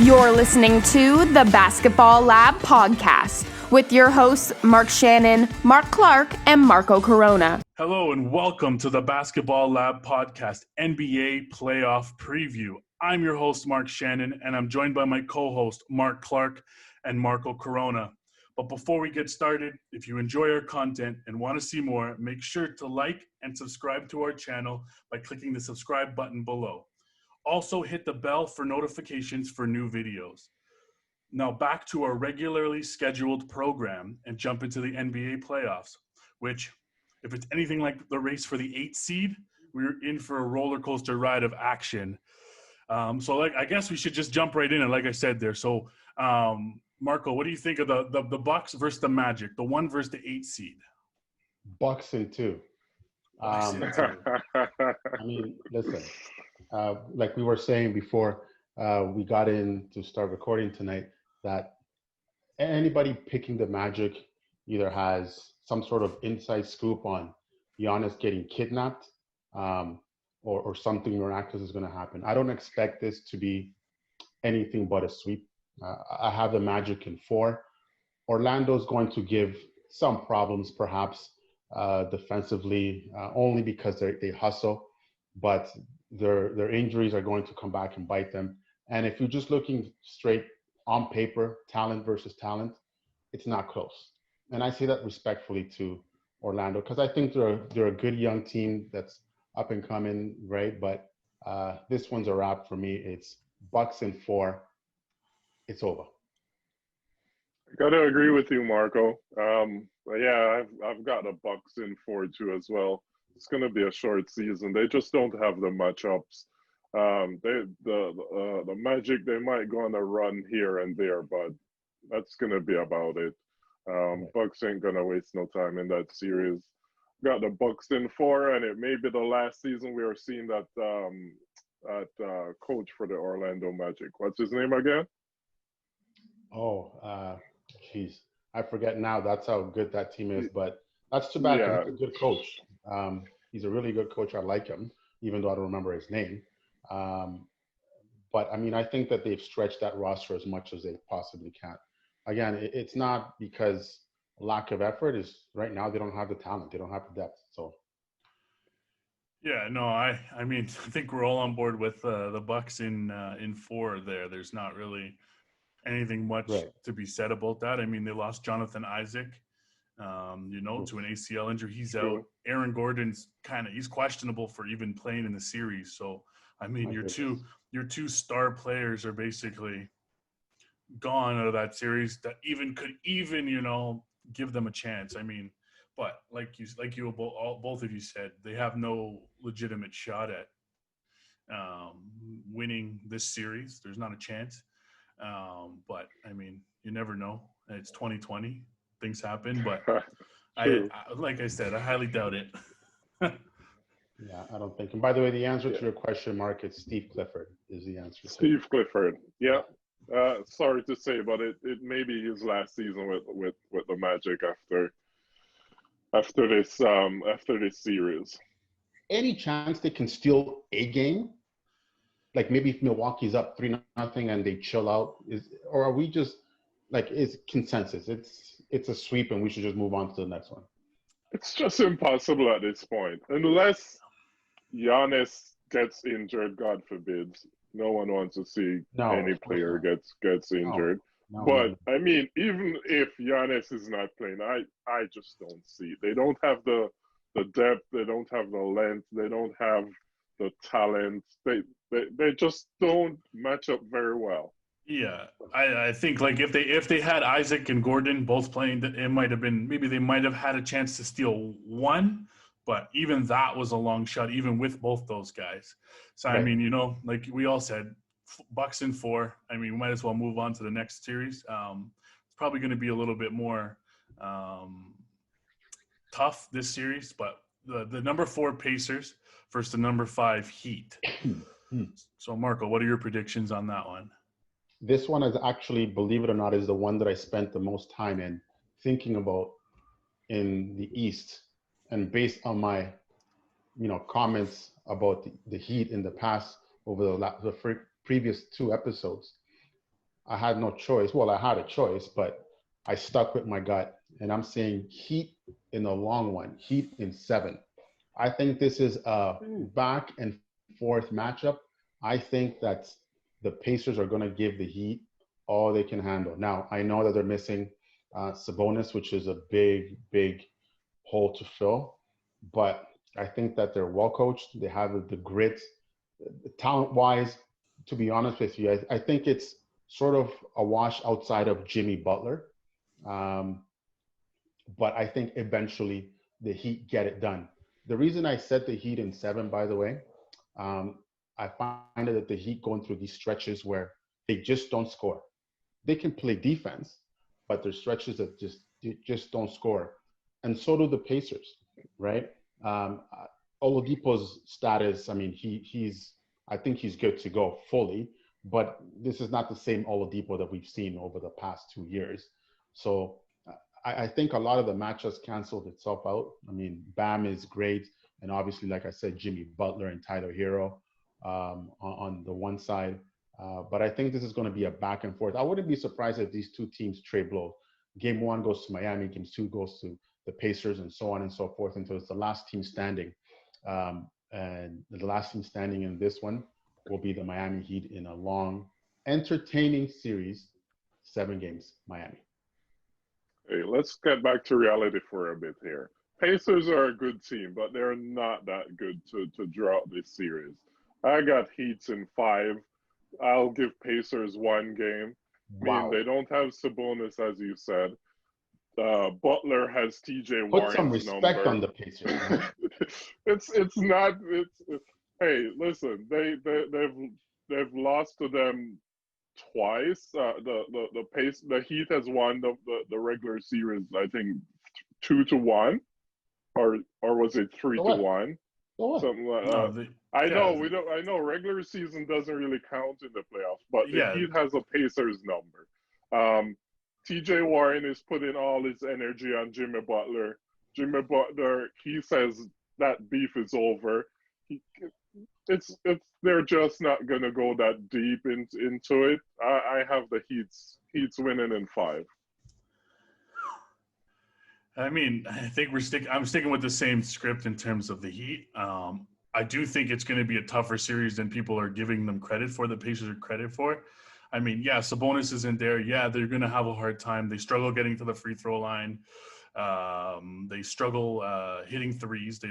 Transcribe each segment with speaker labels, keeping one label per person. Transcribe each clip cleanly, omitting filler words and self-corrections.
Speaker 1: You're listening to the Basketball Lab podcast with your hosts, Mark Shannon, Mark Clark, and Marco Corona.
Speaker 2: Hello and welcome to the Basketball Lab podcast NBA playoff preview. I'm your host, Mark Shannon, and I'm joined by my co-host, Mark Clark and Marco Corona. But before we get started, if you enjoy our content and want to see more, make sure to like and subscribe to our channel by clicking the subscribe button below. Also hit the bell for notifications for new videos. Now back to our regularly scheduled program and jump into the NBA playoffs, which, if it's anything like the race for the 8th seed, we're in for a roller coaster ride of action. I guess we should just jump right in. And like I said there, Marco, what do you think of the Bucks versus the Magic, the 1 versus the 8 seed?
Speaker 3: Bucks in 2.
Speaker 2: Bucks in 2.
Speaker 3: I mean, listen, like we were saying before we got in to start recording tonight, that anybody picking the Magic either has some sort of inside scoop on Giannis getting kidnapped or something miraculous is going to happen. I don't expect this to be anything but a sweep. I have the Magic in 4. Orlando's going to give some problems, perhaps, defensively, only because they hustle, but their injuries are going to come back and bite them. And if you're just looking straight on paper, talent versus talent, it's not close. And I say that respectfully to Orlando, because I think they're a good young team that's up and coming, right? But this one's a wrap for me. It's Bucks in 4. It's over.
Speaker 4: I gotta agree with you, Marco. I've got the Bucks in 4 too as well. It's gonna be a short season. They just don't have the matchups. The Magic, they might go on a run here and there, but that's gonna be about it. Bucks ain't gonna waste no time in that series. Got the Bucks in 4, and it may be the last season we are seeing that coach for the Orlando Magic. What's his name again?
Speaker 3: Geez, I forget now. That's how good that team is, but that's too bad.
Speaker 4: Yeah.
Speaker 3: He's a good coach. He's a really good coach. I like him, even though I don't remember his name. But I mean, I think that they've stretched that roster as much as they possibly can. Again, it's not because lack of effort. Is right now they don't have the talent. They don't have the depth. So.
Speaker 2: Yeah, no, I mean, I think we're all on board with the Bucks in 4 there. There's not really anything much to be said about that. I mean, they lost Jonathan Isaac, to an ACL injury. He's out. Aaron Gordon's he's questionable for even playing in the series. So, I mean, your two star players are basically gone out of that series that could give them a chance. I mean, but like you both of you said, they have no legitimate shot at winning this series. There's not a chance. But I mean, you never know. It's 2020. Things happen, but I like I said, I highly doubt it.
Speaker 3: Yeah, I don't think. And by the way, the answer to your question, Mark, it's Steve Clifford is the answer.
Speaker 4: Steve Clifford. Yeah. Sorry to say, but it may be his last season with the Magic after this series.
Speaker 3: Any chance they can steal a game? Like maybe if Milwaukee's up 3-0 and they chill out, or are we just like is consensus? It's a sweep and we should just move on to the next one.
Speaker 4: It's just impossible at this point, unless Giannis gets injured. God forbid. No one wants to see any player gets injured. No. I mean, even if Giannis is not playing, I just don't see it. They don't have the depth. They don't have the length. They don't have the talent. They just don't match up very well.
Speaker 2: Yeah, I think like if they had Isaac and Gordon both playing, it might have been they might have had a chance to steal one, but even that was a long shot, even with both those guys. So I mean, like we all said, Bucks in 4. I mean, we might as well move on to the next series. It's probably going to be a little bit more tough this series, but the number 4 Pacers versus the number 5 Heat. So Marco, what are your predictions on that one?
Speaker 3: This one is actually, believe it or not, is the one that I spent the most time in thinking about in the East. And based on my, comments about the Heat in the past over the previous 2 episodes, I had no choice. Well, I had a choice, but I stuck with my gut, and I'm saying Heat in the long one, Heat in 7. I think this is a back and forth matchup. I think that the Pacers are going to give the Heat all they can handle. Now, I know that they're missing Sabonis, which is a big, big hole to fill, but I think that they're well coached. They have the grit, talent-wise. To be honest with you, I think it's sort of a wash outside of Jimmy Butler. But I think eventually the Heat get it done. The reason I set the Heat in 7, by the way, I find that the Heat going through these stretches where they just don't score. They can play defense, but there's stretches that just don't score. And so do the Pacers, right? Oladipo's status, I mean, I think he's good to go fully, but this is not the same Oladipo that we've seen over the past 2 years. So I think a lot of the matchups canceled itself out. I mean, Bam is great. And obviously, like I said, Jimmy Butler and Tyler Hero on the one side. But I think this is going to be a back and forth. I wouldn't be surprised if these two teams trade blows. Game 1 goes to Miami, Game 2 goes to the Pacers, and so on and so forth until it's the last team standing. And the last team standing in this one will be the Miami Heat in a long, entertaining series, 7 games, Miami.
Speaker 4: Hey, let's get back to reality for a bit here. Pacers are a good team, but they're not that good to draw out this series. I got Heats in 5. I'll give Pacers 1 game.
Speaker 3: Wow.
Speaker 4: I mean, they don't have Sabonis, as you said. Butler has TJ Warren's
Speaker 3: Put some respect on the Pacers.
Speaker 4: it's not. Hey, listen, they've lost to them twice. The Heat has won the regular series, I think 2-1, or was it 3-1? Something like that. I know regular season doesn't really count in the playoffs, but the Heat has a Pacers number. TJ Warren is putting all his energy on Jimmy Butler. Jimmy Butler, he says that beef is over. They're just not gonna go that deep into it. I have the Heat's winning in 5.
Speaker 2: I mean, I think I'm sticking with the same script in terms of the Heat. I do think it's going to be a tougher series than people are giving them credit for. The Pacers are credit for. I mean, yeah, Sabonis isn't there. Yeah, they're going to have a hard time. They struggle getting to the free throw line. They struggle hitting threes. They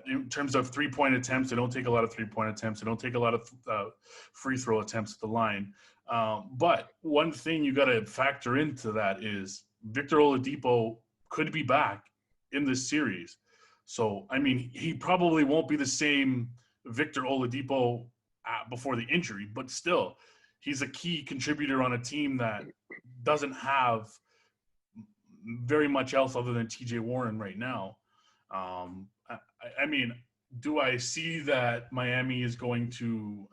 Speaker 2: in terms of 3-point attempts, they don't take a lot of 3-point attempts. They don't take a lot of free throw attempts at the line. But one thing you got to factor into that is Victor Oladipo could be back in this series. So, I mean, he probably won't be the same Victor Oladipo before the injury, but still, he's a key contributor on a team that doesn't have very much else other than TJ Warren right now. I mean, do I see that Miami is going to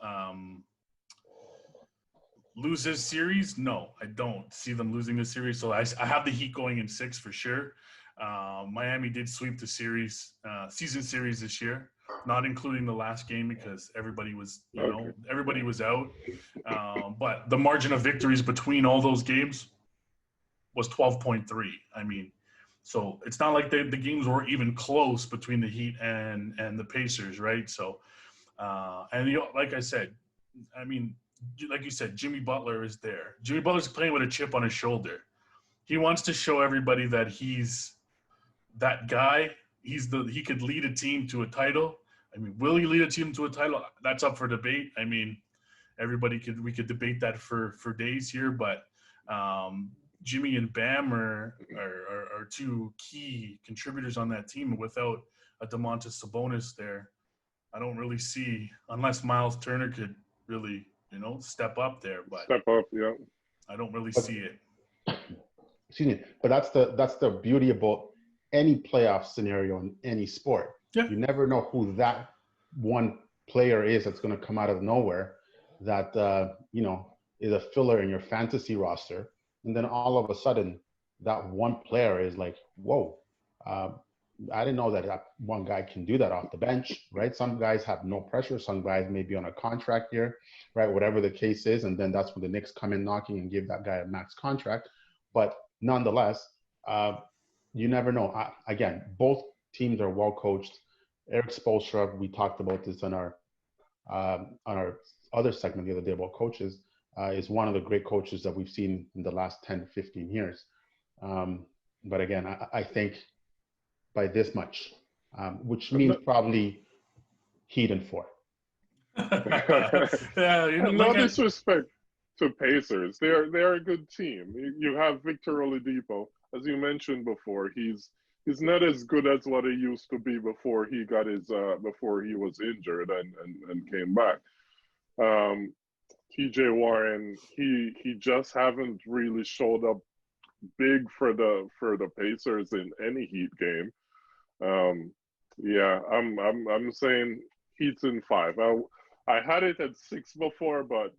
Speaker 2: lose this series? No, I don't see them losing this series. So I have the Heat going in 6 for sure. Miami did sweep the series, season series this year, not including the last game because everybody was, everybody was out. But the margin of victories between all those games was 12.3. I mean, so it's not like the games were even close between the Heat and the Pacers, right? So, and like I said, I mean, like you said, Jimmy Butler is there. Jimmy Butler's playing with a chip on his shoulder. He wants to show everybody that he's that guy. He could lead a team to a title. I mean, will he lead a team to a title? That's up for debate. I mean, we could debate that for days here, but Jimmy and Bam are 2 key contributors on that team. Without a Domantas Sabonis there, I don't really see, unless Miles Turner could really, step up there. But
Speaker 4: step up, yeah.
Speaker 2: I don't really see it.
Speaker 3: Excuse me, but that's the beauty about any playoff scenario in any sport.
Speaker 2: Yeah.
Speaker 3: You never know who that one player is that's going to come out of nowhere that is a filler in your fantasy roster, and then all of a sudden that one player is like, whoa, I didn't know that one guy can do that off the bench, right? Some guys have no pressure. Some guys may be on a contract here, right? Whatever the case is. And then that's when the Knicks come in knocking and give that guy a max contract. But nonetheless, you never know. Again, both teams are well coached. Eric Spoelstra, we talked about this on our other segment the other day about coaches, is one of the great coaches that we've seen in the last 10 to 15 years. But again, I think by this much, which means probably Heat in 4.
Speaker 2: Yeah,
Speaker 4: no disrespect to Pacers. They're a good team. You have Victor Oladipo, as you mentioned before. He's not as good as what he used to be before he got his before he was injured and came back. TJ Warren, he just haven't really showed up big for the Pacers in any Heat game. Yeah, I'm saying Heat's in 5. I had it at 6 before, but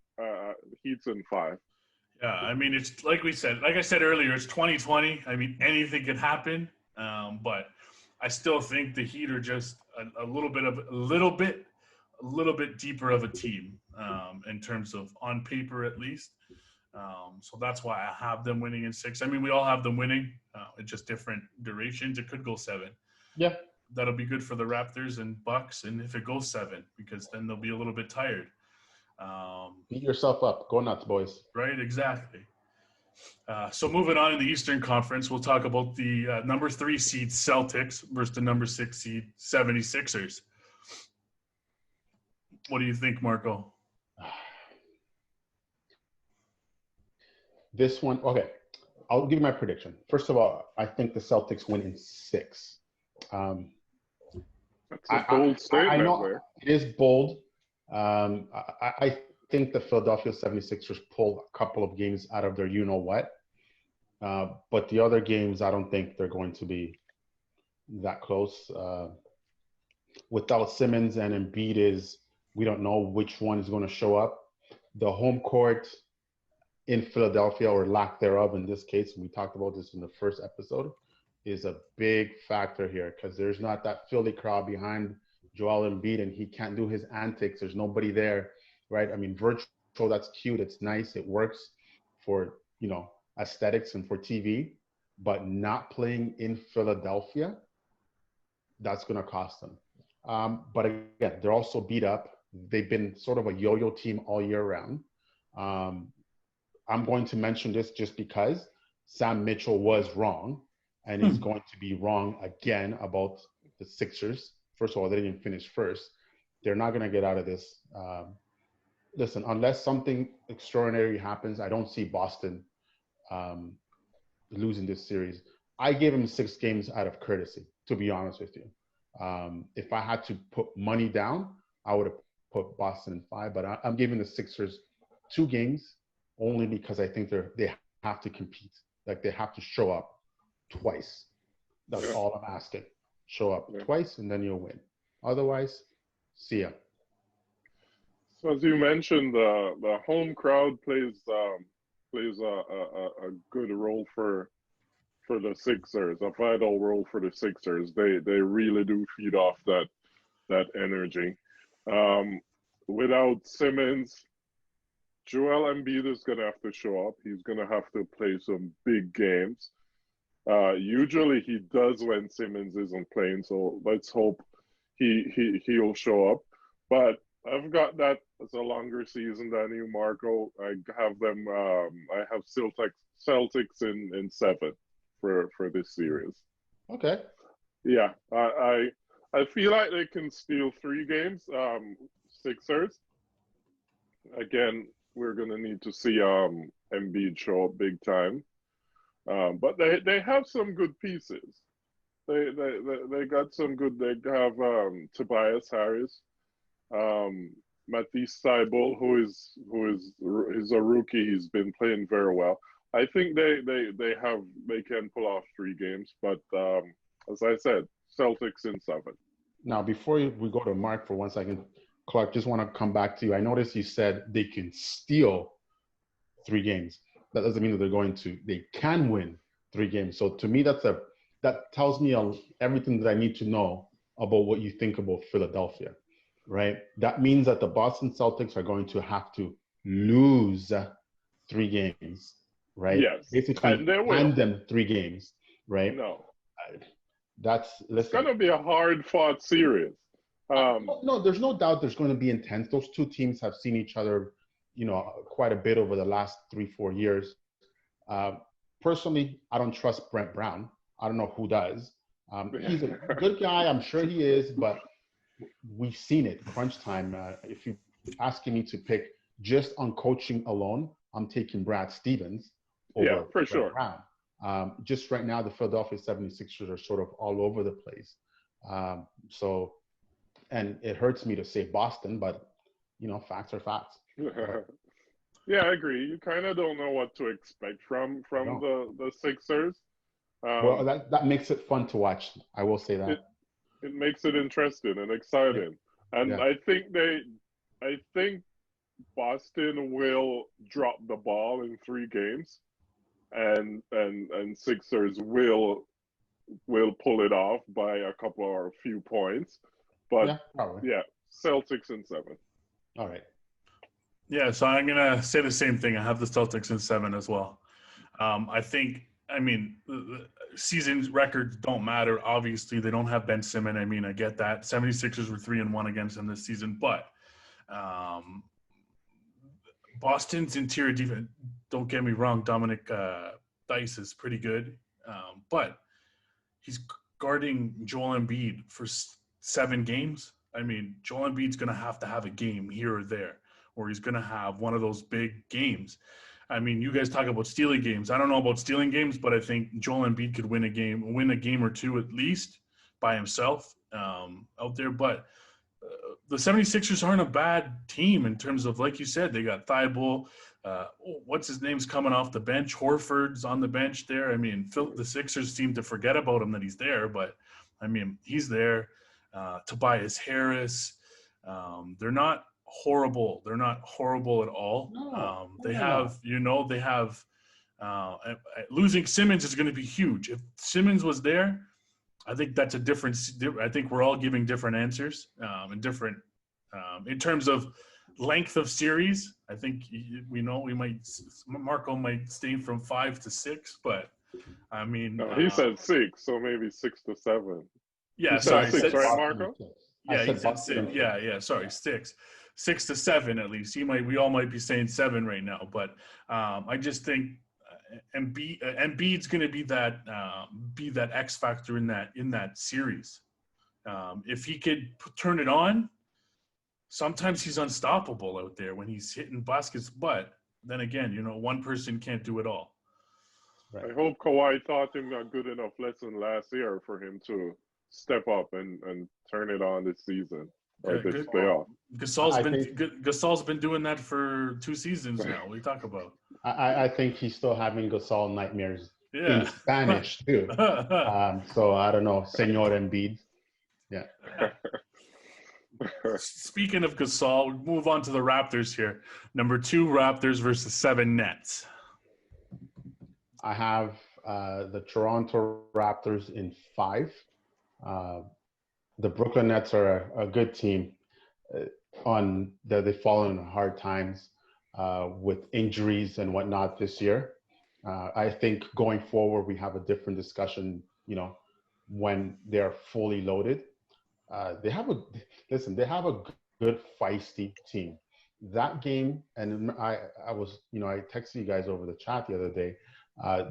Speaker 4: Heat's in 5.
Speaker 2: Yeah, I mean, it's like I said earlier, it's 2020. I mean, anything could happen. But I still think the Heat are just a little bit deeper of a team in terms of on paper at least. So that's why I have them winning in 6. I mean, we all have them winning. It's just different durations. It could go 7.
Speaker 3: Yeah,
Speaker 2: that'll be good for the Raptors and Bucks. And if it goes 7, because then they'll be a little bit tired.
Speaker 3: Beat yourself up. Go nuts, boys.
Speaker 2: Right, exactly. So moving on in the Eastern Conference, we'll talk about the number 3 seed Celtics versus the number 6 seed 76ers. What do you think, Marco?
Speaker 3: This one, okay. I'll give you my prediction. First of all, I think the Celtics win in 6.
Speaker 4: That's a bold statement.
Speaker 3: I know
Speaker 4: there.
Speaker 3: It is bold. I think the Philadelphia 76ers pulled a couple of games out of their you-know-what. But the other games, I don't think they're going to be that close. Without Simmons and Embiid, we don't know which one is going to show up. The home court in Philadelphia, or lack thereof in this case, and we talked about this in the first episode, is a big factor here because there's not that Philly crowd behind Joel Embiid, and he can't do his antics. There's nobody there, right? I mean, virtual, that's cute. It's nice. It works for, aesthetics and for TV, but not playing in Philadelphia, that's going to cost them. But again, they're also beat up. They've been sort of a yo-yo team all year round. I'm going to mention this just because Sam Mitchell was wrong, and he's going to be wrong again about the Sixers. First of all, they didn't finish first. They're not going to get out of this. Listen, unless something extraordinary happens, I don't see Boston losing this series. I gave him 6 games out of courtesy, to be honest with you. If I had to put money down, I would have put Boston in 5, but I'm giving the Sixers 2 games only because I think they have to compete. Like, they have to show up twice. That's all I'm asking. Show up twice, and then you'll win. Otherwise, see ya.
Speaker 4: So as you mentioned, the home crowd plays a good role for the Sixers, a vital role for the Sixers. They really do feed off that energy. Without Simmons, Joel Embiid is going to have to show up. He's going to have to play some big games. Usually he does when Simmons isn't playing, so let's hope he'll show up. But I've got that as a longer season than you, Marco. I have them. I have Celtics in 7 for this series.
Speaker 3: Okay.
Speaker 4: Yeah, I feel like they can steal 3 games. Sixers. Again, we're gonna need to see Embiid show up big time. But they have some good pieces. They got some good. They have Tobias Harris, Matisse Thybulle, who is a rookie. He's been playing very well. I think they can pull off 3 games. But as I said, Celtics in 7.
Speaker 3: Now, before we go to Mark for 1 second, Clark, just want to come back to you. I noticed you said they can steal 3 games. That doesn't mean that they can win 3 games. So to me, that's that tells me everything that I need to know about what you think about Philadelphia, right? That means that the Boston Celtics are going to have to lose 3 games, right?
Speaker 4: Yes,
Speaker 3: Basically,
Speaker 4: and they will.
Speaker 3: hand them 3 games, right?
Speaker 4: No,
Speaker 3: Listen.
Speaker 4: It's going to be a hard-fought series.
Speaker 3: No, there's no doubt there's going to be intense. Those 2 teams have seen each other, quite a bit over the last 3-4 years. Personally, I don't trust Brent Brown. I don't know who does. He's a good guy. I'm sure he is, but we've seen it. Crunch time. If you're asking me to pick just on coaching alone, I'm taking Brad Stevens over
Speaker 4: for
Speaker 3: Brent
Speaker 4: sure.
Speaker 3: Brown. Just right now, the Philadelphia 76ers are sort of all over the place. And it hurts me to say Boston, but, facts are facts.
Speaker 4: Yeah, I agree. You kind of don't know what to expect from the Sixers.
Speaker 3: Well, that makes it fun to watch. I will say that.
Speaker 4: It makes it interesting and exciting. Yeah. And yeah. I think Boston will drop the ball in 3 games, and Sixers will pull it off by a couple or a few points. But Celtics in 7.
Speaker 3: All right.
Speaker 2: Yeah, so I'm gonna say the same thing. I have the Celtics in 7 as well. The season records don't matter. Obviously, they don't have Ben Simmons. I get that. 76ers were 3-1 against them this season, but Boston's interior defense, don't get me wrong, Dominic Dice is pretty good, but he's guarding Joel Embiid for 7 games. Joel Embiid's going to have a game here or there, or he's going to have one of those big games. You guys talk about stealing games. I don't know about stealing games, but I think Joel Embiid could win a game or 2 at least by himself out there. But the 76ers aren't a bad team in terms of, like you said, they got Thibault. What's his name's coming off the bench? Horford's on the bench there. The Sixers seem to forget about him that he's there, but, he's there. Tobias Harris. They're not horrible. They're not horrible at all. Losing Simmons is going to be huge. If Simmons was there, I think that's I think we're all giving different answers and different in terms of length of series. I think Marco might stay from 5 to 6, but
Speaker 4: he said 6, so maybe 6 to 7.
Speaker 2: Yeah, sorry,
Speaker 4: 6, right, Marco?
Speaker 2: Yeah, he said 6. Yeah, sorry, 6 to 7 at least. We all might be saying 7 right now, but I just think Embiid's going to be that X factor in that series. If he could turn it on, sometimes he's unstoppable out there when he's hitting baskets. But then again, one person can't do it all.
Speaker 4: Right. I hope Kawhi taught him a good enough lesson last year for him to step up and turn it on this season or this playoff.
Speaker 2: Gasol's been doing that for 2 seasons now. We talk about.
Speaker 3: I think he's still having Gasol nightmares in Spanish too. So I don't know, Senor Embiid. Yeah.
Speaker 2: Speaking of Gasol, we move on to the Raptors here. Number 2 Raptors versus 7 Nets.
Speaker 3: I have the Toronto Raptors in 5. The Brooklyn Nets are a good team. They've fallen on hard times with injuries and whatnot this year. I think going forward, we have a different discussion, when they're fully loaded. They have a good feisty team. That game, and I texted you guys over the chat the other day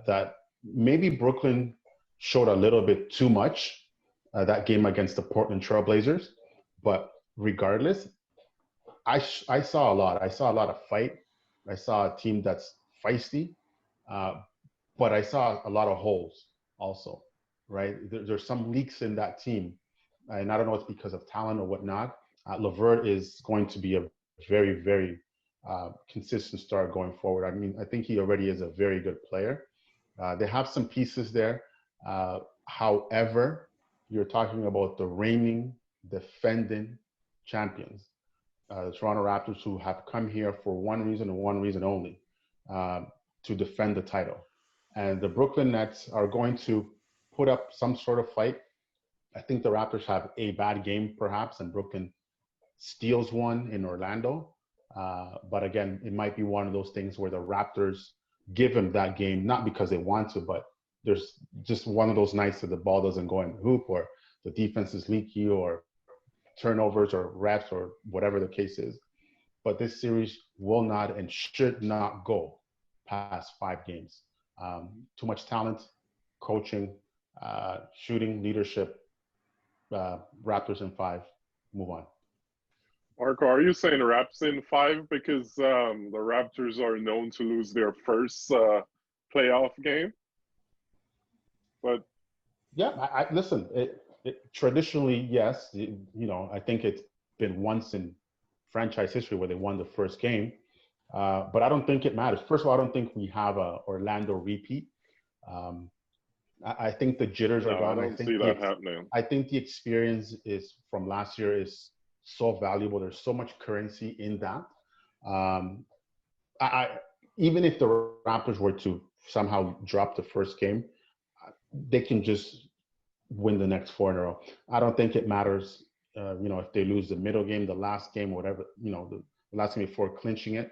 Speaker 3: that maybe Brooklyn showed a little bit too much that game against the Portland Trail Blazers, but regardless, I saw a lot. I saw a lot of fight. I saw a team that's feisty, but I saw a lot of holes also, right? There's some leaks in that team, and I don't know if it's because of talent or whatnot. LeVert is going to be a very, very consistent star going forward. I think he already is a very good player. They have some pieces there. However, you're talking about the reigning, defending champions, the Toronto Raptors, who have come here for one reason and one reason only, to defend the title. And the Brooklyn Nets are going to put up some sort of fight. I think the Raptors have a bad game, perhaps, and Brooklyn steals one in Orlando. But again, it might be one of those things where the Raptors give them that game, not because they want to, but there's just one of those nights that the ball doesn't go in the hoop, or the defense is leaky, or turnovers, or reps, or whatever the case is. But this series will not and should not go past 5 games. Too much talent, coaching, shooting, leadership. Raptors in 5. Move on.
Speaker 4: Marco, are you saying Raps in 5 because the Raptors are known to lose their first playoff game? But
Speaker 3: yeah, I listen. Traditionally, yes. I think it's been once in franchise history where they won the first game, but I don't think it matters. First of all, I don't think we have a Orlando repeat. I think the jitters are gone.
Speaker 4: I don't see that happening.
Speaker 3: I think the experience is from last year is so valuable. There's so much currency in that. Even if the Raptors were to somehow drop the first game, they can just win the next 4 in a row. I don't think it matters, if they lose the middle game, the last game, whatever, the last game before clinching it,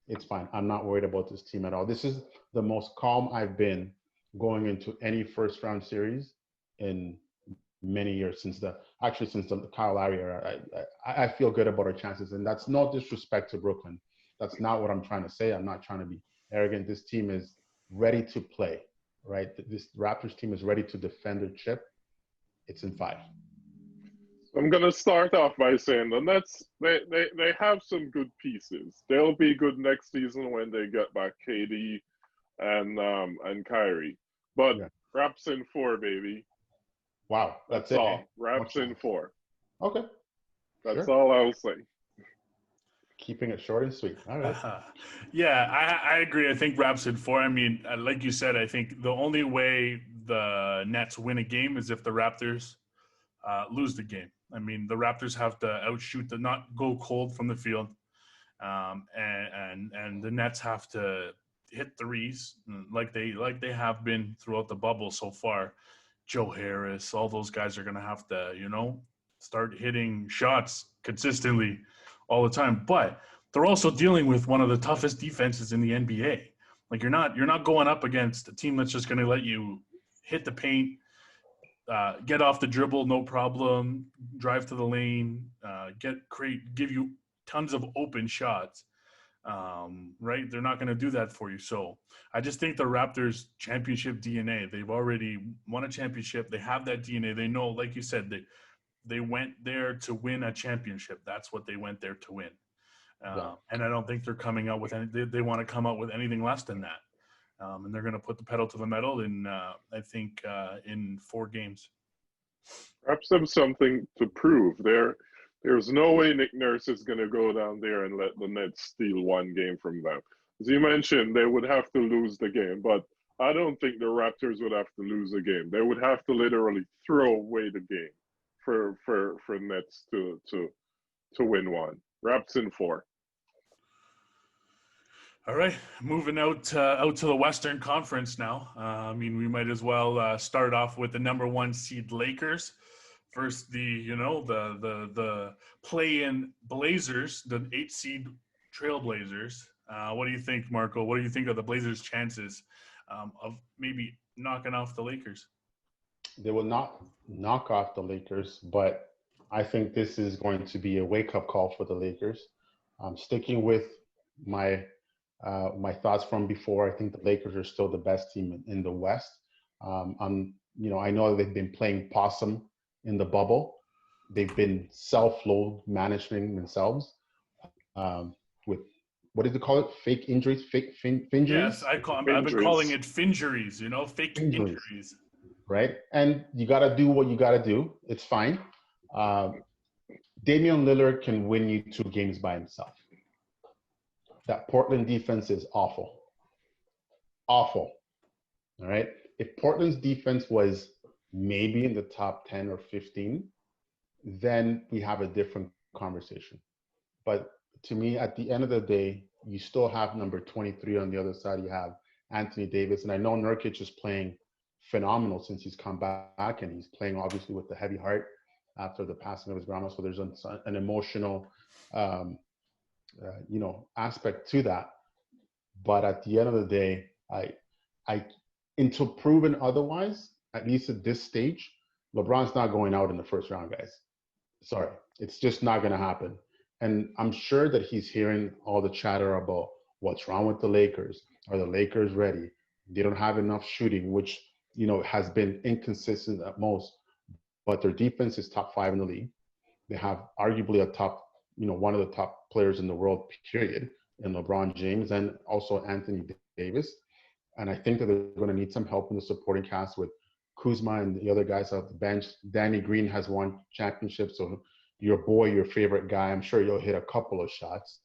Speaker 3: it's fine. I'm not worried about this team at all. This is the most calm I've been going into any first round series in many years since the Kyle Lowry era. I feel good about our chances, and that's no disrespect to Brooklyn. That's not what I'm trying to say. I'm not trying to be arrogant. This team is ready to play, right? This Raptors team is ready to defend their chip. It's in 5.
Speaker 4: I'm gonna start off by saying the Nets, they have some good pieces. They'll be good next season when they get back KD and Kyrie. But
Speaker 3: yeah.
Speaker 4: Raps in 4, baby.
Speaker 3: Wow,
Speaker 4: that's all. Raps in 4.
Speaker 3: Okay,
Speaker 4: that's all I'll say.
Speaker 3: Keeping it short and sweet. All right.
Speaker 2: Yeah, I agree. I think Raps in 4. I mean, like you said, I think the only way the Nets win a game is if the Raptors lose the game. I mean, the Raptors have to outshoot not go cold from the field, and the Nets have to hit threes like they have been throughout the bubble so far. Joe Harris, all those guys are going to have to, start hitting shots consistently all the time. But they're also dealing with one of the toughest defenses in the NBA. Like you're not going up against a team that's just going to let you hit the paint, get off the dribble, no problem, drive to the lane, give you tons of open shots. Right? They're not going to do that for you. So I just think the Raptors championship DNA, they've already won a championship. They have that DNA. They know, like you said, they went there to win a championship. That's what they went there to win. And I don't think they're coming out with they want to come out with anything less than that. And they're going to put the pedal to the metal in 4 games.
Speaker 4: Perhaps have something to prove. There's no way Nick Nurse is going to go down there and let the Nets steal 1 game from them. As you mentioned, they would have to lose the game, but I don't think the Raptors would have to lose a game. They would have to literally throw away the game for Nets to win 1. Raps in 4.
Speaker 2: All right, moving out to the Western Conference now. I mean, we might as well start off with the number 1 seed Lakers. First, the play-in Blazers, the 8 seed Trailblazers. What do you think, Marco? What do you think of the Blazers' chances of maybe knocking off the Lakers?
Speaker 3: They will not knock off the Lakers, but I think this is going to be a wake-up call for the Lakers. Sticking with my thoughts from before, I think the Lakers are still the best team in the West. I know they've been playing possum in the bubble. They've been self-load managing themselves with, what did they call it? Fake injuries, finjuries?
Speaker 2: Yes, I've been calling it finjuries, fake injuries.
Speaker 3: Right? And you got to do what you got to do. It's fine. Damian Lillard can win you 2 games by himself. That Portland defense is awful. Awful. All right? If Portland's defense was maybe in the top 10 or 15, then we have a different conversation. But to me, at the end of the day, you still have number 23 on the other side. You have Anthony Davis. And I know Nurkic is playing phenomenal since he's come back, and he's playing obviously with the heavy heart after the passing of his grandma. So there's an emotional, aspect to that. But at the end of the day, until proven otherwise, at least at this stage, LeBron's not going out in the first round, guys. Sorry, it's just not going to happen. And I'm sure that he's hearing all the chatter about what's wrong with the Lakers. Are the Lakers ready? They don't have enough shooting, which, has been inconsistent at most. But their defense is top 5 in the league. They have arguably one of the top players in the world, period, in LeBron James and also Anthony Davis. And I think that they're going to need some help in the supporting cast with Kuzma and the other guys off the bench. Danny Green has won championships, so your favorite guy, I'm sure you'll hit a couple of shots,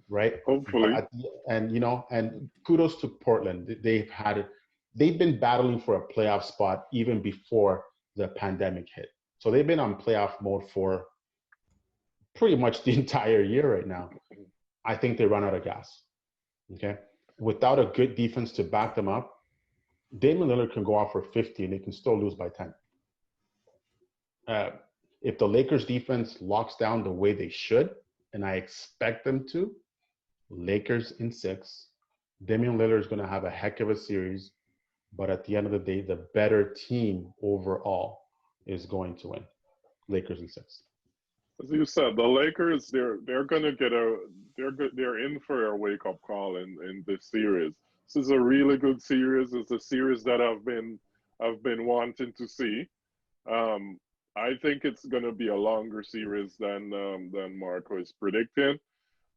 Speaker 3: right?
Speaker 4: Hopefully.
Speaker 3: And kudos to Portland. They've been battling for a playoff spot even before the pandemic hit. So they've been on playoff mode for pretty much the entire year right now. I think they run out of gas. Okay, without a good defense to back them up, Damian Lillard can go off for 50 and they can still lose by 10. If the Lakers defense locks down the way they should, and I expect them to, Lakers in 6. Damian Lillard is going to have a heck of a series, but at the end of the day, the better team overall is going to win. Lakers in 6.
Speaker 4: As you said, the Lakers, they're going to get they're in for a wake up call in this series. This is a really good series. It's a series that I've been wanting to see. I think it's going to be a longer series than Marco is predicting.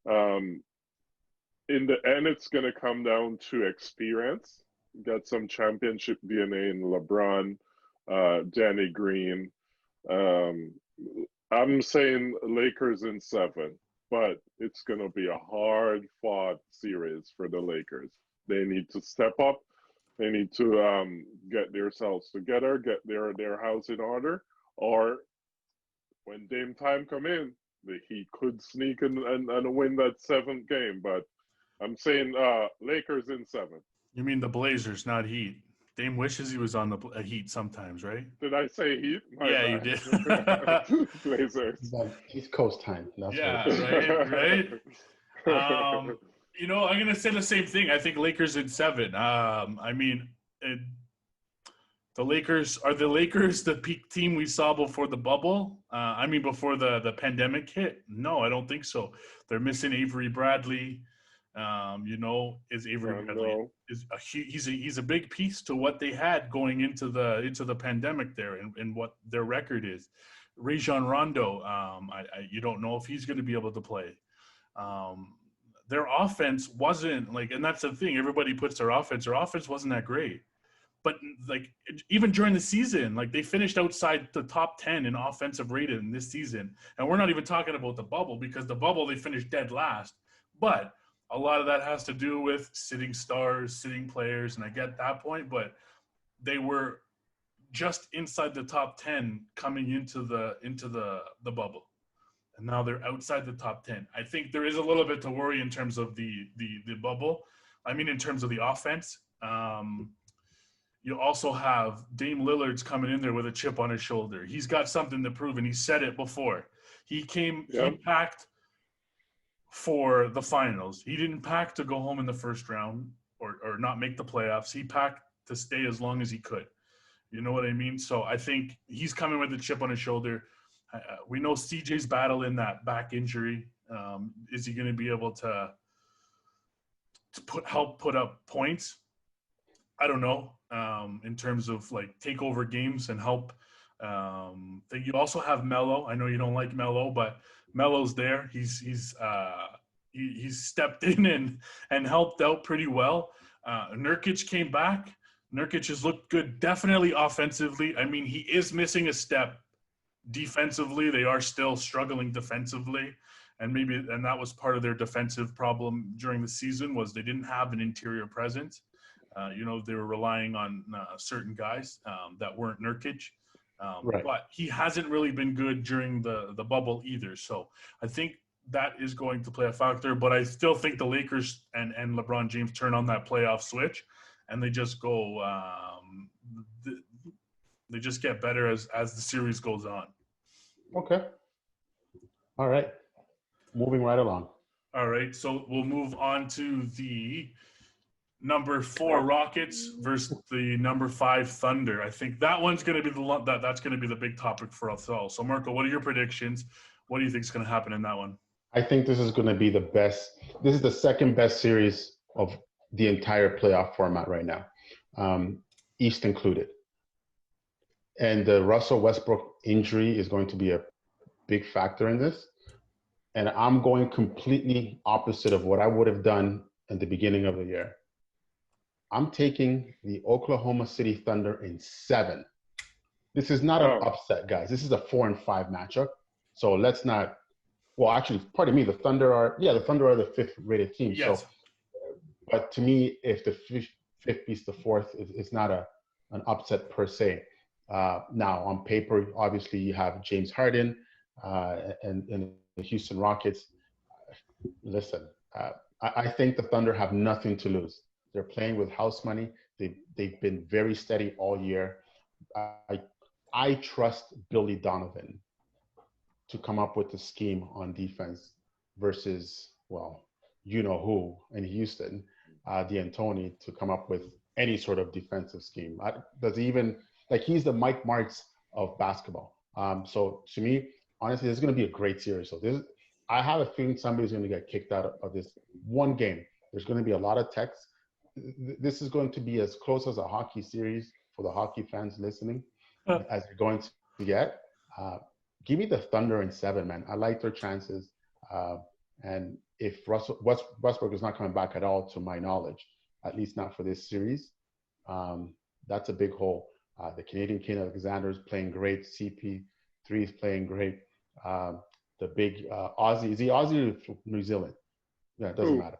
Speaker 4: In the end, it's going to come down to experience. Got some championship DNA in LeBron, Danny Green. I'm saying Lakers in 7, but it's going to be a hard-fought series for the Lakers. They need to step up. They need to get themselves together, get their house in order, or when Dame time come in, he could sneak in and win that 7th game. But I'm saying Lakers in 7.
Speaker 2: You mean the Blazers, not Heat? Dame wishes he was on the Heat sometimes, right?
Speaker 4: Did I say Heat?
Speaker 2: You did.
Speaker 4: Blazers.
Speaker 3: East Coast time.
Speaker 2: Right. I'm going to say the same thing. I think Lakers in 7. The Lakers the peak team we saw before the bubble? Before the pandemic hit? No, I don't think so. They're missing Avery Bradley. Is Avery Bradley he's a big piece to what they had going into the pandemic there and what their record is. Rajon Rondo, you don't know if he's going to be able to play. Their offense wasn't and that's the thing. Everybody puts their offense wasn't that great. But even during the season, they finished outside the top 10 in offensive rating in this season. And we're not even talking about the bubble, because the bubble they finished dead last. But a lot of that has to do with sitting stars, sitting players, and I get that point. But they were just inside the top 10 coming into the bubble, and now they're outside the top 10. I think there is a little bit to worry in terms of the bubble. In terms of the offense. You also have Dame Lillard's coming in there with a chip on his shoulder. He's got something to prove, and he said it before. He packed for the finals. He didn't pack to go home in the first round or not make the playoffs. He packed to stay as long as he could. You know what I mean? So I think he's coming with a chip on his shoulder. We know CJ's battling that back injury. Is he going to be able to help put up points? I don't know. In terms of take over games and help. You also have Melo. I know you don't like Melo, but Melo's there. He's stepped in and helped out pretty well. Nurkic came back. Nurkic has looked good, definitely offensively. He is missing a step defensively. They are still struggling defensively, and that was part of their defensive problem during the season, was they didn't have an interior presence. They were relying on certain guys that weren't Nurkic.
Speaker 3: Right.
Speaker 2: But he hasn't really been good during the bubble either. So I think that is going to play a factor. But I still think the Lakers and LeBron James turn on that playoff switch, and they just go. They just get better as the series goes on.
Speaker 3: Okay. All right. Moving right along.
Speaker 2: All right, so we'll move on to the number 4 Rockets versus the number 5 Thunder. I think that one's going to be that's going to be the big topic for us all. So, Marco, what are your predictions? What do you think is going to happen in that one?
Speaker 3: I think this is going to be the best. This is the second best series of the entire playoff format right now, East included. And the Russell Westbrook injury is going to be a big factor in this. And I'm going completely opposite of what I would have done at the beginning of the year. I'm taking the Oklahoma City Thunder in 7. This is not an upset, guys. This is a 4-5 matchup. So let's not. Well, actually, pardon me. The Thunder are the 5th rated team.
Speaker 2: Yes.
Speaker 3: So, but to me, if the 5th beats the 4th, it's not an upset per se. Now, on paper, obviously, you have James Harden and the Houston Rockets. Listen, I think the Thunder have nothing to lose. They're playing with house money. They've been very steady all year. I trust Billy Donovan to come up with the scheme on defense versus, well, you know who in Houston, D'Antoni, to come up with any sort of defensive scheme. He's the Mike Martz of basketball. So to me, honestly, this is going to be a great series. So I have a feeling somebody's going to get kicked out of this one game. There's going to be a lot of texts. This is going to be as close as a hockey series for the hockey fans listening as you're going to get. Give me the Thunder in 7, man. I like their chances. And if Westbrook is not coming back at all, to my knowledge, at least not for this series, that's a big hole. The Canadian King Alexander is playing great. CP3 is playing great. The big Aussie, is he Aussie or New Zealand? Yeah, it doesn't matter.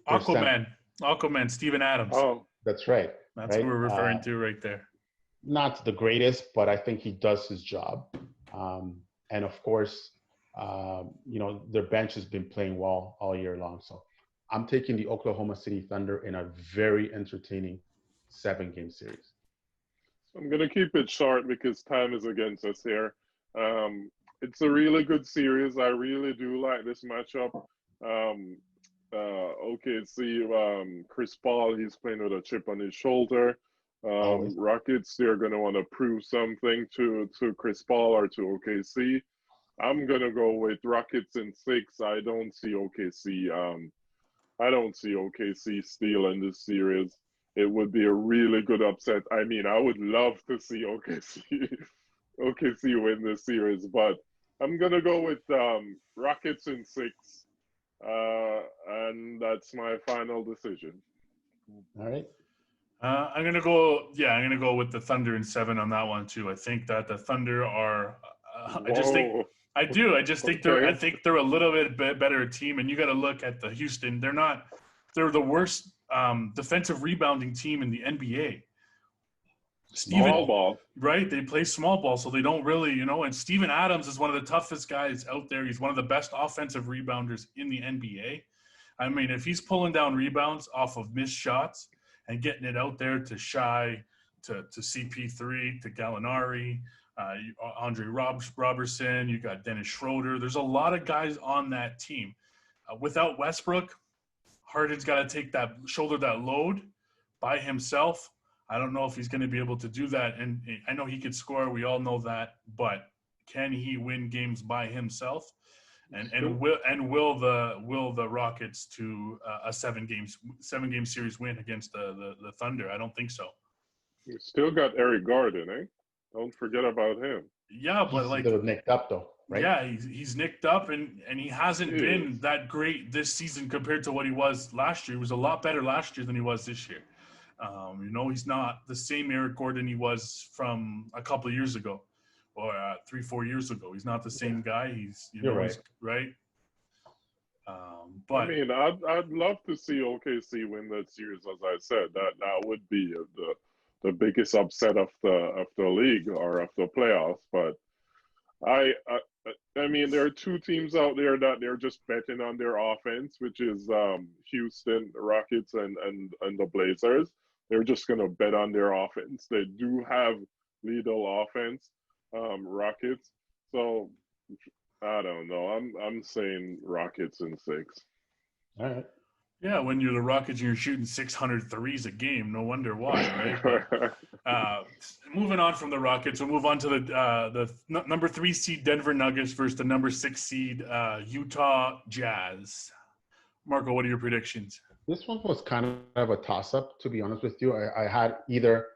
Speaker 2: Aquaman, Steven Adams.
Speaker 3: Oh, that's right.
Speaker 2: That's who we're referring to right there.
Speaker 3: Not the greatest, but I think he does his job. And of course, their bench has been playing well all year long. So I'm taking the Oklahoma City Thunder in a very entertaining 7-game series.
Speaker 4: I'm going to keep it short because time is against us here. It's a really good series. I really do like this matchup. OKC, Chris Paul, he's playing with a chip on his shoulder. Rockets, they're going to want to prove something to Chris Paul or to OKC. I'm going to go with Rockets in 6. I don't see OKC stealing this series. It would be a really good upset. I mean, I would love to see OKC win this series, but I'm going to go with Rockets in 6. And that's my final decision.
Speaker 3: All right.
Speaker 2: I'm gonna go with the Thunder in 7 on that one too. I think that the Thunder are. I just think they're a little bit better team, and you got to look at the Houston. They're the worst defensive rebounding team in the NBA.
Speaker 4: Small ball,
Speaker 2: right? They play small ball, so they don't really, And Steven Adams is one of the toughest guys out there. He's one of the best offensive rebounders in the NBA. I mean, if he's pulling down rebounds off of missed shots and getting it out there to Shai, to CP3, to Gallinari, Andre Robertson, you got Dennis Schroeder. There's a lot of guys on that team. Without Westbrook, Harden's got to shoulder that load by himself. I don't know if he's going to be able to do that. And I know he could score. We all know that. But can he win games by himself? And will the Rockets to a 7-game series win against the Thunder? I don't think so.
Speaker 4: You still got Eric Gordon, eh? Don't forget about him.
Speaker 2: Yeah, but
Speaker 3: he's nicked up though, right? Yeah,
Speaker 2: he's nicked up, and he hasn't been that great this season compared to what he was last year. He was a lot better last year than he was this year. He's not the same Eric Gordon he was from a couple of years ago, or 3-4 years ago. He's not the same guy. He's right. He's right. But
Speaker 4: I mean, I'd love to see OKC win that series. As I said, that would be the biggest upset of the league or of the playoffs. But I mean, there are two teams out there that they're just betting on their offense, which is Houston Rockets and the Blazers. They're just going to bet on their offense. They do have lethal offense, Rockets. So I don't know. I'm saying Rockets in 6.
Speaker 3: All right.
Speaker 2: Yeah, when you're the Rockets and you're shooting 600 threes a game, no wonder why, right? But moving on from the Rockets, we'll move on to the number 3 seed Denver Nuggets versus the number 6 seed Utah Jazz. Marco, what are your predictions?
Speaker 3: This one was kind of a toss-up, to be honest with you. I had either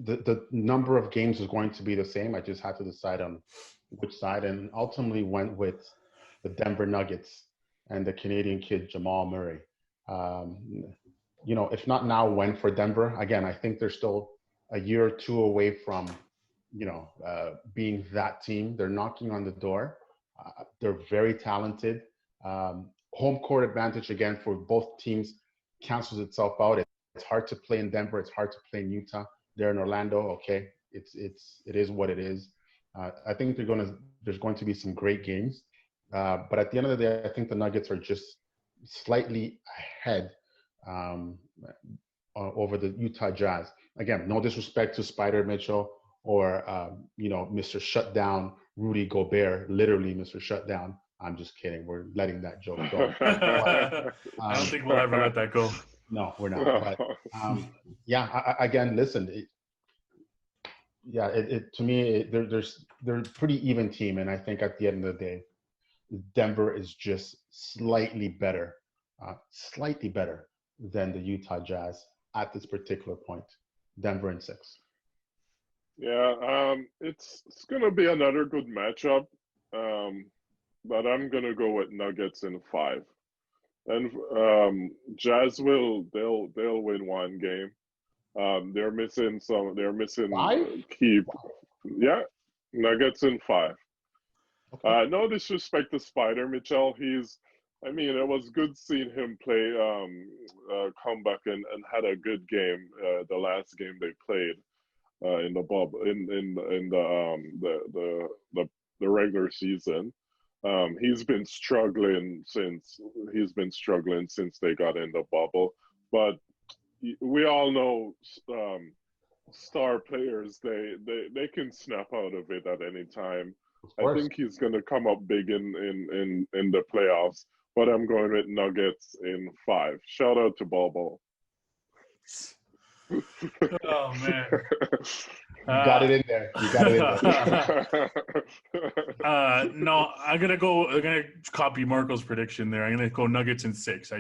Speaker 3: the number of games is going to be the same. I just had to decide on which side, and ultimately went with the Denver Nuggets and the Canadian kid Jamal Murray. If not now, when for Denver? Again, I think they're still a year or two away from, being that team. They're knocking on the door. They're very talented. Home court advantage again for both teams cancels itself out. It's hard to play in Denver. It's hard to play in Utah. They're in Orlando. Okay, it is what it is. I think there's going to be some great games, but at the end of the day, I think the Nuggets are just slightly ahead over the Utah Jazz. Again, no disrespect to Spider Mitchell or Mr. Shutdown Rudy Gobert, literally Mr. Shutdown. I'm just kidding. We're letting that joke go.
Speaker 2: I don't think we'll ever let that go.
Speaker 3: No, we're not. But again, listen. To me, they're a pretty even team, and I think at the end of the day, Denver is just slightly better than the Utah Jazz at this particular point. Denver in 6.
Speaker 4: Yeah, it's gonna be another good matchup, but I'm gonna go with Nuggets in 5. And Jazz they'll win one game. They're missing key. Yeah, Nuggets in 5.
Speaker 3: Okay.
Speaker 4: No disrespect to Spider Mitchell. It was good seeing him play, come back and had a good game. The last game they played in the bubble in the regular season. He's been struggling since they got in the bubble. But we all know star players they can snap out of it at any time. I think he's going to come up big in the playoffs, but I'm going with Nuggets in 5. Shout out to Ball.
Speaker 2: Oh man,
Speaker 3: You got it in there.
Speaker 2: No, I'm gonna copy Marco's prediction there. I'm gonna go Nuggets in 6.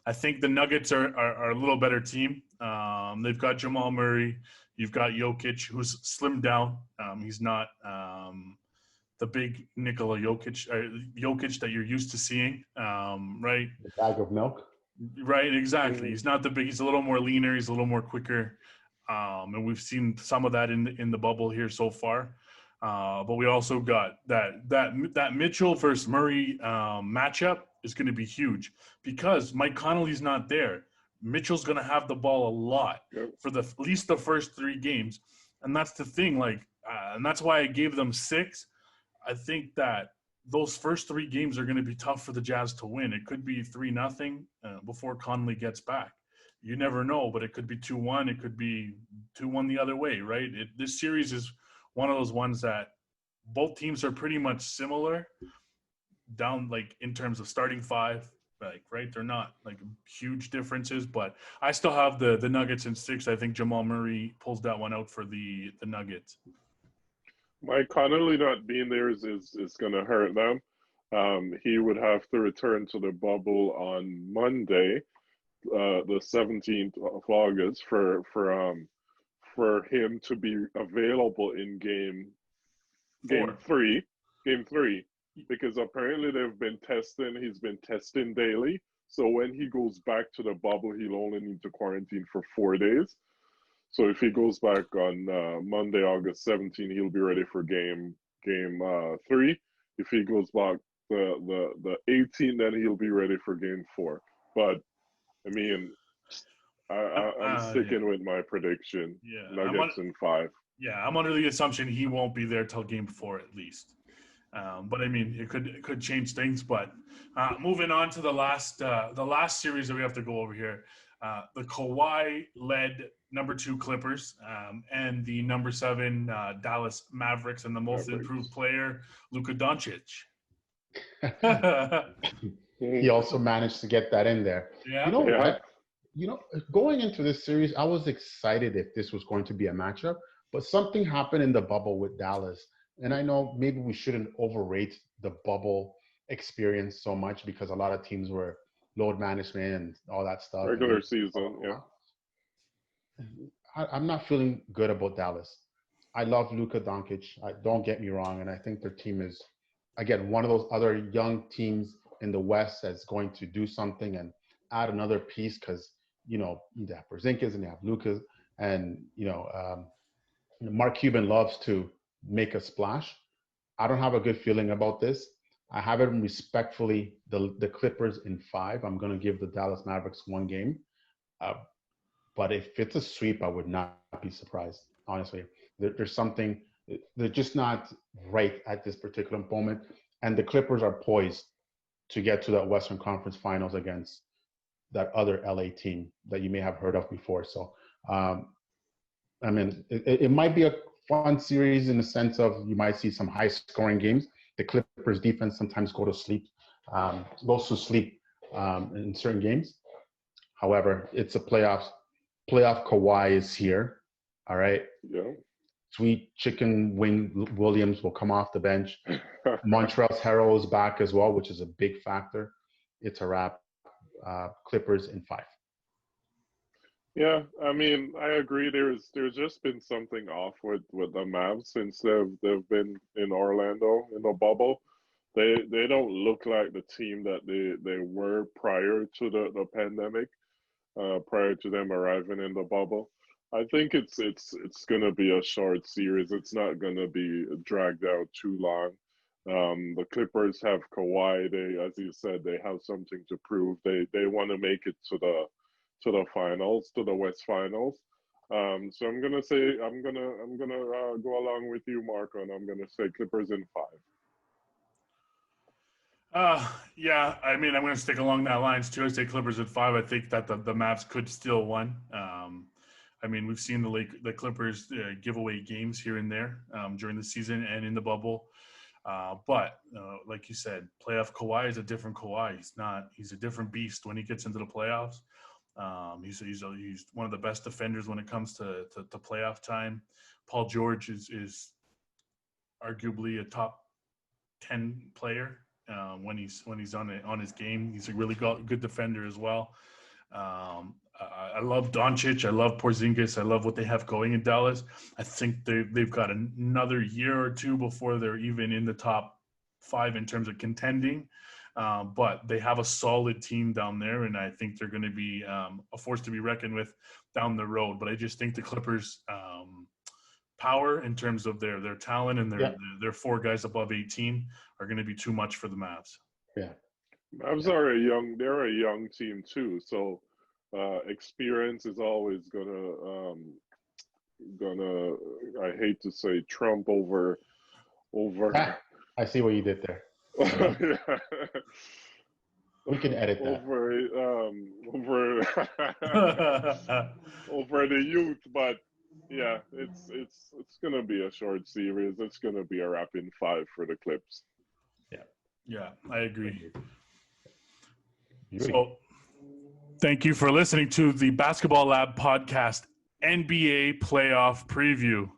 Speaker 2: I think the Nuggets are a little better team. They've got Jamal Murray. You've got Jokic, who's slimmed down. He's not the big Nikola Jokic that you're used to seeing, right?
Speaker 3: The bag of milk.
Speaker 2: Right, exactly. He's not the big. He's a little more leaner. He's a little more quicker, and we've seen some of that in the bubble here so far. But we also got that Mitchell versus Murray matchup is going to be huge because Mike Conley's not there. Mitchell's going to have the ball a lot for at least the first 3 games, and that's the thing. And that's why I gave them 6. I think that those first 3 games are going to be tough for the Jazz to win. It could be 3-0 before Conley gets back. You never know, but it could be 2-1. It could be 2-1 the other way, right? This series is one of those ones that both teams are pretty much similar down, in terms of starting 5, right? They're not huge differences, but I still have the Nuggets in 6. I think Jamal Murray pulls that one out for the Nuggets.
Speaker 4: Mike Conley not being there is going to hurt them. He would have to return to the bubble on Monday, the 17th of August, for him to be available in game 3, because apparently they've been testing. He's been testing daily, so when he goes back to the bubble, he'll only need to quarantine for 4 days. So if he goes back on Monday, August 17, he'll be ready for game 3. If he goes back the 18, then he'll be ready for game 4. But I'm sticking with my prediction.
Speaker 2: Yeah,
Speaker 4: Nuggets in 5.
Speaker 2: Yeah, I'm under the assumption he won't be there till game 4 at least. But I mean, it could change things. But moving on to the last series that we have to go over here, the Kawhi-led number 2 Clippers and the number 7 Dallas Mavericks, and the most improved player, Luka Doncic.
Speaker 3: He also managed to get that in there.
Speaker 2: Yeah.
Speaker 3: You know what? Going into this series, I was excited if this was going to be a matchup, but something happened in the bubble with Dallas. And I know maybe we shouldn't overrate the bubble experience so much because a lot of teams were load management and all that stuff.
Speaker 4: Regular season, yeah.
Speaker 3: I'm not feeling good about Dallas. I love Luka Doncic. Don't get me wrong. And I think their team is, again, one of those other young teams in the West that's going to do something and add another piece because, you have Porzingis and you have Luka. And, Mark Cuban loves to make a splash. I don't have a good feeling about this. I have it respectfully, the Clippers in 5. I'm going to give the Dallas Mavericks 1 game. But if it's a sweep, I would not be surprised, honestly. There's something, they're just not right at this particular moment. And the Clippers are poised to get to that Western Conference Finals against that other LA team that you may have heard of before. So, it might be a fun series in the sense of you might see some high-scoring games. The Clippers defense sometimes goes to sleep in certain games. However, it's a playoff Kawhi is here. All right.
Speaker 4: Yeah.
Speaker 3: Sweet Chicken Wing Williams will come off the bench. Montrezl Harrell is back as well, which is a big factor. It's a wrap. Clippers in 5.
Speaker 4: Yeah, I mean, I agree. There's just been something off with the Mavs since they've been in Orlando in the bubble. They don't look like the team that they were prior to the pandemic, prior to them arriving in the bubble. I think it's gonna be a short series. It's not gonna be dragged out too long. The Clippers have Kawhi. They, as you said, they have something to prove. They want to make it to the finals, to the West Finals. So I'm gonna go along with you, Marco, and I'm gonna say Clippers in
Speaker 2: 5. Yeah, I mean, I'm going to stick along that lines too. I say Clippers at 5. I think that the Mavs could still win. I mean, we've seen the Clippers give away games here and there during the season and in the bubble. But like you said, playoff Kawhi is a different Kawhi. He's a different beast when he gets into the playoffs. He's one of the best defenders when it comes to playoff time. Paul George is arguably a top 10 player when he's on his game. He's a really good defender as well. I love Doncic. I love Porzingis. I love what they have going in Dallas. I think they've got another year or two before they're even in the top 5 in terms of contending. But they have a solid team down there, and I think they're going to be a force to be reckoned with down the road. But I just think the Clippers' power in terms of their talent and their 4 guys above 18 are going to be too much for the Mavs.
Speaker 3: Yeah,
Speaker 4: Mavs are they're a young team too, so experience is always gonna I hate to say trump over.
Speaker 3: I see what you did there.
Speaker 4: Yeah.
Speaker 3: We can edit that.
Speaker 4: Over the youth, but yeah, it's gonna be a short series. It's gonna be a wrap in 5 for the Clips.
Speaker 2: Yeah, I agree. So, thank you for listening to the Basketball Lab podcast NBA playoff preview.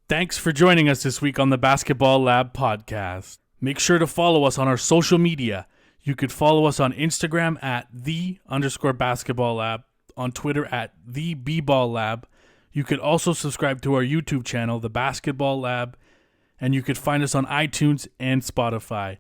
Speaker 2: Thanks for joining us this week on the Basketball Lab podcast. Make sure to follow us on our social media. You could follow us on Instagram at @the_basketball lab, on Twitter at @the_bball_lab. You could also subscribe to our YouTube channel, The Basketball Lab, and you could find us on iTunes and Spotify.